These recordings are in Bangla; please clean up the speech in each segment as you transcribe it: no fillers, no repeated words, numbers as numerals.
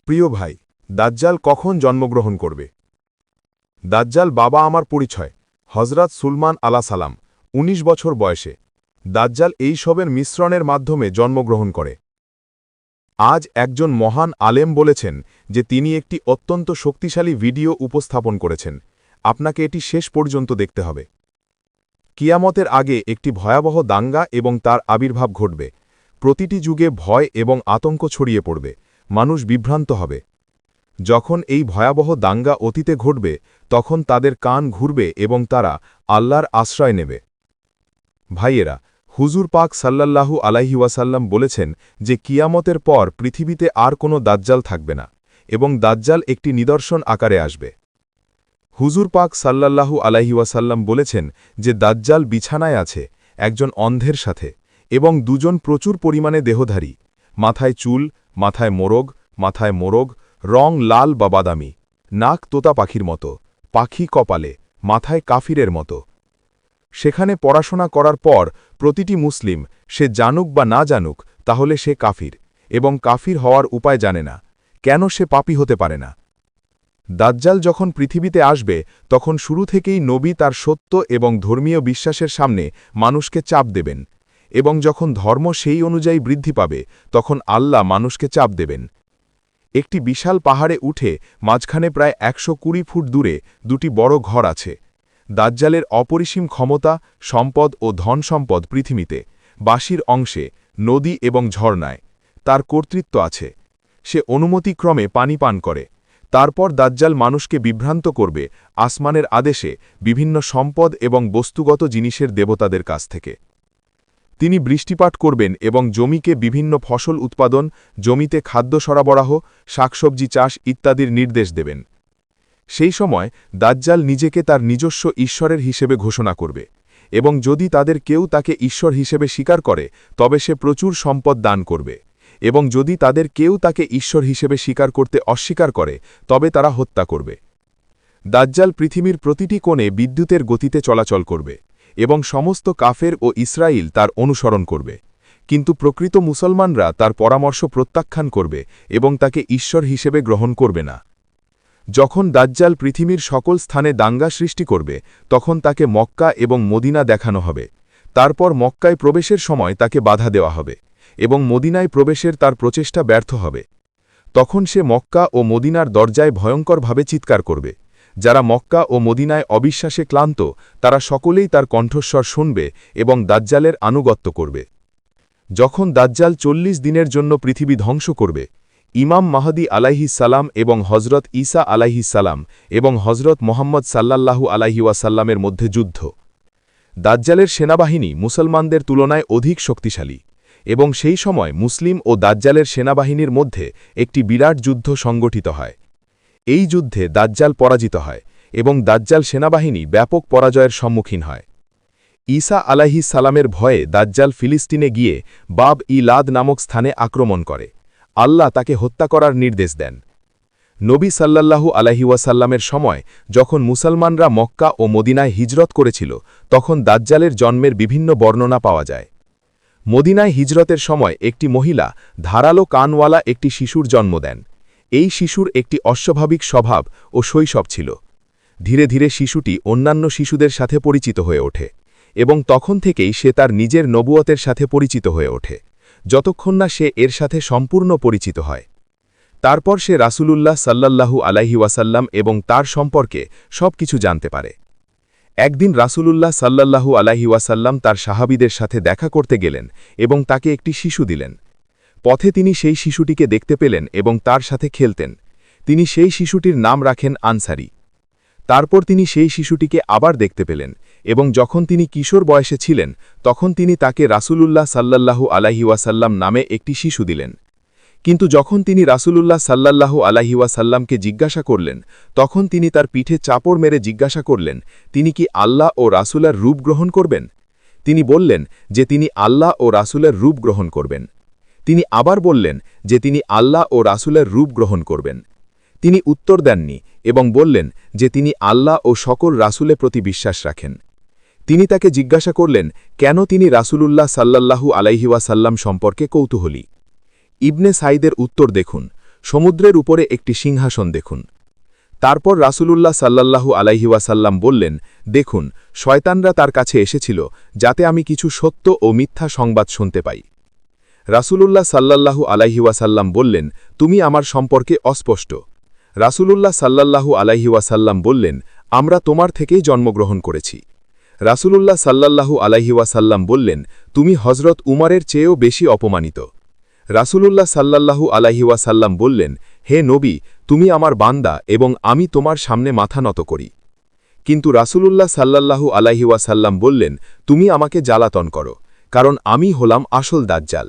প্রিয় ভাই, দাজ্জাল কখন জন্মগ্রহণ করবে? দাজ্জাল বাবা আমার পরিচয় হজরত সুলমান সালাম ১৯ বছর বয়সে দাজ্জাল এই সবের মিশ্রণের মাধ্যমে জন্মগ্রহণ করে। আজ একজন মহান আলেম বলেছেন যে তিনি একটি অত্যন্ত শক্তিশালী ভিডিও উপস্থাপন করেছেন, আপনাকে এটি শেষ পর্যন্ত দেখতে হবে। কিয়ামতের আগে একটি ভয়াবহ দাঙ্গা এবং তার আবির্ভাব ঘটবে। প্রতিটি যুগে ভয় এবং আতঙ্ক ছড়িয়ে পড়বে, মানুষ বিভ্রান্ত হবে। যখন এই ভয়াবহ দাঙ্গা অতীতে ঘটবে তখন তাদের কান ঘুরবে এবং তারা আল্লাহর আশ্রয় নেবে। ভাইয়েরা, হুজুর পাক সাল্লাল্লাহু আলাইহি ওয়াসাল্লাম বলেছেন যে কিয়ামতের পর পৃথিবীতে আর কোনো দাজ্জাল থাকবে না এবং দাজ্জাল একটি নিদর্শন আকারে আসবে। হুজুর পাক সাল্লাল্লাহু আলাইহি ওয়াসাল্লাম বলেছেন যে দাজ্জাল বিছানায় আছে একজন অন্ধের সাথে এবং দুজন প্রচুর পরিমাণে দেহধারী, মাথায় চুল, মাথায় মোরগ, রং লাল বা বাদামি, নাক তোতা পাখির মতো, পাখি কপালে, মাথায় কাফিরের মতো। সেখানে পড়াশোনা করার পর প্রতিটি মুসলিম, সে জানুক বা না জানুক, তাহলে সে কাফির, এবং কাফির হওয়ার উপায় জানে না, কেন সে পাপী হতে পারে না। দাজ্জাল যখন পৃথিবীতে আসবে তখন শুরু থেকেই নবী তার সত্য এবং ধর্মীয় বিশ্বাসের সামনে মানুষকে চাপ দেবেন, এবং যখন ধর্ম সেই অনুযায়ী বৃদ্ধি পাবে তখন আল্লাহ মানুষকে চাপ দেবেন। একটি বিশাল পাহাড়ে উঠে মাঝখানে প্রায় ১২০ ফুট দূরে দুটি বড় ঘর আছে। দাজ্জালের অপরিসীম ক্ষমতা, সম্পদ ও ধন সম্পদ পৃথিবীতে, বাঁশির অংশে, নদী এবং ঝর্ণায় তার কর্তৃত্ব আছে। সে অনুমতিক্রমে পানি পান করে। তারপর দাজ্জাল মানুষকে বিভ্রান্ত করবে আসমানের আদেশে বিভিন্ন সম্পদ এবং বস্তুগত জিনিসের দেবতাদের কাছ থেকে। তিনি বৃষ্টিপাত করবেন এবং জমিকে বিভিন্ন ফসল উৎপাদন, জমিতে খাদ্য সরবরাহ, শাকসবজি চাষ ইত্যাদির নির্দেশ দেবেন। সেই সময় দাজ্জাল নিজেকে তার নিজস্ব ঈশ্বরের হিসেবে ঘোষণা করবে, এবং যদি তাদের কেউ তাকে ঈশ্বর হিসেবে স্বীকার করে তবে সে প্রচুর সম্পদ দান করবে, এবং যদি তাদের কেউ তাকে ঈশ্বর হিসেবে স্বীকার করতে অস্বীকার করে তবে তারা হত্যা করবে। দাজ্জাল পৃথিবীর প্রতিটি কোণে বিদ্যুতের গতিতে চলাচল করবে, এবং সমস্ত কাফের ও ইসরায়েল তার অনুসরণ করবে, কিন্তু প্রকৃত মুসলমানরা তার পরামর্শ প্রত্যাখ্যান করবে এবং তাকে ঈশ্বর হিসেবে গ্রহণ করবে না। যখন দাজ্জাল পৃথিবীর সকল স্থানে দাঙ্গা সৃষ্টি করবে তখন তাকে মক্কা এবং মদিনা দেখানো হবে। তারপর মক্কায় প্রবেশের সময় তাকে বাধা দেওয়া হবে এবং মদিনায় প্রবেশের তার প্রচেষ্টা ব্যর্থ হবে। তখন সে মক্কা ও মদিনার দরজায় ভয়ঙ্করভাবে চিৎকার করবে। যারা মক্কা ও মদিনায় অবিশ্বাসে ক্লান্ত তারা সকলেই তার কণ্ঠস্বর শুনবে এবং দাজ্জালের আনুগত্য করবে। যখন দাজ্জাল ৪০ দিনের জন্য পৃথিবী ধ্বংস করবে, ইমাম মাহদী আলাইহিস সালাম এবং হজরত ঈসা আলাইহিস সালাম এবং হজরত মোহাম্মদ সাল্লাল্লাহু আলাইহি ওয়াসাল্লামের মধ্যে যুদ্ধ। দাজ্জালের সেনাবাহিনী মুসলমানদের তুলনায় অধিক শক্তিশালী, এবং সেই সময় মুসলিম ও দাজ্জালের সেনাবাহিনীর মধ্যে একটি বিরাট যুদ্ধ সংগঠিত হয়। এই যুদ্ধে দাজ্জাল পরাজিত হয় এবং দাজ্জাল সেনাবাহিনী ব্যাপক পরাজয়ের সম্মুখীন হয়। ঈসা আলাইহিস সালামের ভয়ে দাজ্জাল ফিলিস্তিনে গিয়ে বাব-ই-লাদ নামক স্থানে আক্রমণ করে। আল্লাহ তাকে হত্যা করার নির্দেশ দেন। নবী সাল্লাল্লাহু আলাইহি ওয়াসাল্লামের সময় যখন মুসলমানরা মক্কা ও মদিনায় হিজরত করেছিল তখন দাজ্জালের জন্মের বিভিন্ন বর্ণনা পাওয়া যায়। মদিনায় হিজরতের সময় একটি মহিলা ধারালো কানওয়ালা একটি শিশুর জন্ম দেন। এই শিশুর একটি অস্বাভাবিক স্বভাব ও শৈশব ছিল। ধীরে ধীরে শিশুটি অন্যান্য শিশুদের সাথে পরিচিত হয়ে ওঠে, এবং তখন থেকেই সে তার নিজের নবুয়তের সাথে পরিচিত হয়ে ওঠে, যতক্ষণ না সে এর সাথে সম্পূর্ণ পরিচিত হয়। তারপর সে রাসূলুল্লাহ সাল্লাল্লাহু আলাইহি ওয়াসাল্লাম এবং তার সম্পর্কে সবকিছু জানতে পারে। একদিন রাসূলুল্লাহ সাল্লাল্লাহু আলাইহি ওয়াসাল্লাম তার সাহাবীদের সাথে দেখা করতে গেলেন এবং তাকে একটি শিশু দিলেন। পথে তিনি সেই শিশুটিকে দেখতে পেলেন এবং তার সাথে খেলতেন। তিনি সেই শিশুটির নাম রাখেন আনসারী। তারপর তিনি সেই শিশুটিকে আবার দেখতে পেলেন, এবং যখন তিনি কিশোর বয়সে ছিলেন তখন তিনি তাকে রাসূলুল্লাহ সাল্লাল্লাহু আলাইহি ওয়াসাল্লাম নামে একটি শিশু দিলেন। কিন্তু যখন তিনি রাসূলুল্লাহ সাল্লাল্লাহু আলাইহি ওয়াসাল্লামকে জিজ্ঞাসা করলেন তখন তিনি তার পিঠে চাপড় মেরে জিজ্ঞাসা করলেন তিনি কি আল্লাহ ও রাসূলের রূপ গ্রহণ করবেন। তিনি বললেন যে তিনি আল্লাহ ও রাসূলের রূপ গ্রহণ করবেন। তিনি আবার বললেন যে তিনি আল্লাহ ও রাসূলের রূপ গ্রহণ করবেন। তিনি উত্তর দেননি এবং বললেন যে তিনি আল্লাহ ও সকল রাসূলের প্রতি বিশ্বাস রাখেন। তিনি তাকে জিজ্ঞাসা করলেন কেন তিনি রাসূলুল্লাহ সাল্লাল্লাহু আলাইহি ওয়াসাল্লাম সম্পর্কে কৌতূহলী। ইবনে সাইদের উত্তর দেখুন, সমুদ্রের উপরে একটি সিংহাসন দেখুন। তারপর রাসূলুল্লাহ সাল্লাল্লাহু আলাইহি ওয়াসাল্লাম বললেন, দেখুন, শয়তানরা তার কাছে এসেছিল যাতে আমি কিছু সত্য ও মিথ্যা সংবাদ শুনতে পাই। রাসূলুল্লাহ সাল্লাল্লাহু আলাইহি ওয়াসাল্লাম বললেন, তুমি আমার সম্পর্কে অস্পষ্ট। রাসূলুল্লাহ সাল্লাল্লাহু আলাইহি ওয়াসাল্লাম বললেন, আমরা তোমার থেকেই জন্মগ্রহণ করেছি। রাসূলুল্লাহ সাল্লাল্লাহু আলাইহি ওয়াসাল্লাম বললেন, তুমি হযরত উমরের চেয়েও বেশি অপমানিত। রাসূলুল্লাহ সাল্লাল্লাহু আলাইহি ওয়াসাল্লাম বললেন, হে নবী, তুমি আমার বান্দা এবং আমি তোমার সামনে মাথা নত করি। কিন্তু রাসূলুল্লাহ সাল্লাল্লাহু আলাইহি ওয়াসাল্লাম বললেন, তুমি আমাকে জ্বালাতন করো, কারণ আমি হলাম আসল দাজ্জাল।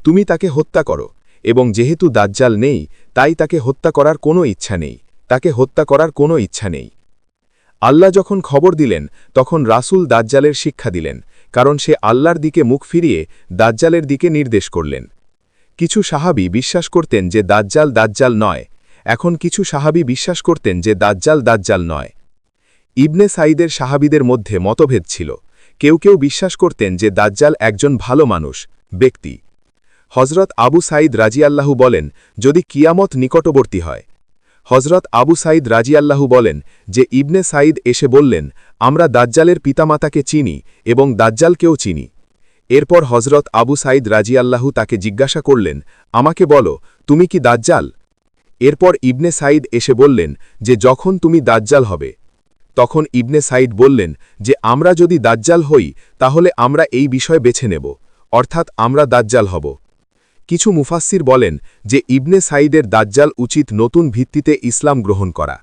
তুমি তাকে হত্যা করো, এবং যেহেতু দাজ্জাল নেই তাই তাকে হত্যা করার কোনো ইচ্ছা নেই, তাকে হত্যা করার কোনো ইচ্ছা নেই। আল্লাহ যখন খবর দিলেন তখন রাসূল দাজ্জালের শিক্ষা দিলেন, কারণ সে আল্লাহর দিকে মুখ ফিরিয়ে দাজ্জালের দিকে নির্দেশ করলেন। কিছু সাহাবী বিশ্বাস করতেন যে দাজ্জাল দাজ্জাল নয়, এখন কিছু সাহাবী বিশ্বাস করতেন যে দাজ্জাল দাজ্জাল নয়। ইবনে সাঈদের সাহাবীদের মধ্যে মতভেদ ছিল। কেউ কেউ বিশ্বাস করতেন যে দাজ্জাল একজন ভালো মানুষ, ব্যক্তি। হযরত আবু সাঈদ রাজিয়াল্লাহু বলেন, যদি কিয়ামত নিকটবর্তী হয়। হযরত আবু সাঈদ রাজিয়াল্লাহু বলেন যে ইবনে সাঈদ এসে বললেন, আমরা দাজ্জালের পিতামাতাকে চিনি এবং দাজ্জালকেও চিনি। এরপর হযরত আবু সাঈদ রাজিয়াল্লাহু তাকে জিজ্ঞাসা করলেন, আমাকে বলো, তুমি কি দাজ্জাল? এরপর ইবনে সাঈদ এসে বললেন যে যখন তুমি দাজ্জাল হবে। তখন ইবনে সাঈদ বললেন যে আমরা যদি দাজ্জাল হই তাহলে আমরা এই বিষয় বেছে নেব, অর্থাৎ আমরা দাজ্জাল হব। কিছু মুফাসসির বলেন যে ইবনে সাঈদের দাজ্জাল উচিত নতুন ভিত্তিতে ইসলাম গ্রহণ করা।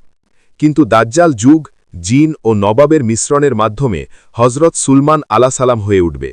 কিন্তু দাজ্জাল যুগ, জিন ও নবাবের মিশ্রণের মাধ্যমে হযরত সুলমান আলাইহিস সালাম হয়ে উঠবে।